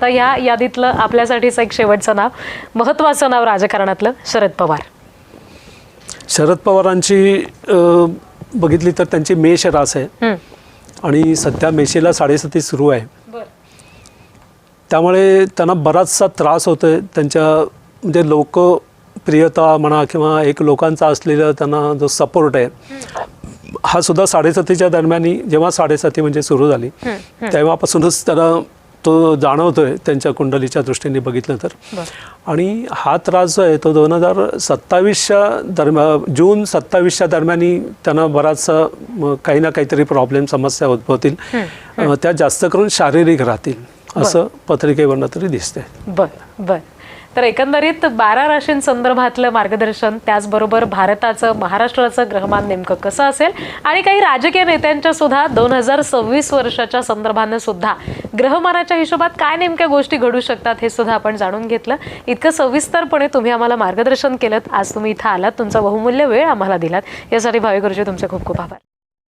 तर या यादीतलं आपल्यासाठीच एक शेवटचं नाव, महत्त्वाचं नाव राजकारणातलं, शरद पवार. शरद पवारांची बघितली तर त्यांची मेष रास आहे आणि सध्या मेषेला 7.5 सुरू आहे. त्यामुळे त्यांना बराचसा त्रास होतोय. त्यांच्या म्हणजे लोकप्रियता म्हणा किंवा एक लोकांचा असलेला त्यांना जो सपोर्ट आहे हा सुद्धा 7.5च्या दरम्यान, जेव्हा 7.5 म्हणजे सुरू झाली तेव्हापासूनच त्यांना तो जाणवतोय त्यांच्या कुंडलीच्या दृष्टीने बघितलं तर. आणि हा त्रास जो आहे तो 2027च्या दरम्यान, जून 27च्या दरम्यान त्यांना बराचसा काही ना काहीतरी प्रॉब्लेम, समस्या उद्भवतील. त्या जास्त करून शारीरिक राहतील असं पत्रिकेवरनं तरी दिसतंय. बर. तर एकंदरीत 12 राशींसंदर्भातलं मार्गदर्शन, त्याचबरोबर भारताचं, महाराष्ट्राचं ग्रहमान नेमकं कसं असेल आणि काही राजकीय नेत्यांच्या सुद्धा 2026 वर्षाच्या संदर्भानं सुद्धा ग्रहमानाच्या हिशोबात काय नेमक्या गोष्टी घडू शकतात हे सुद्धा आपण जाणून घेतलं. इतकं सविस्तरपणे तुम्ही आम्हाला मार्गदर्शन केलं. आज तुम्ही इथं आलात, तुमचा बहुमूल्य वेळ आम्हाला दिलात, यासाठी भावे गुरुजी तुमचे खूप खूप आभार.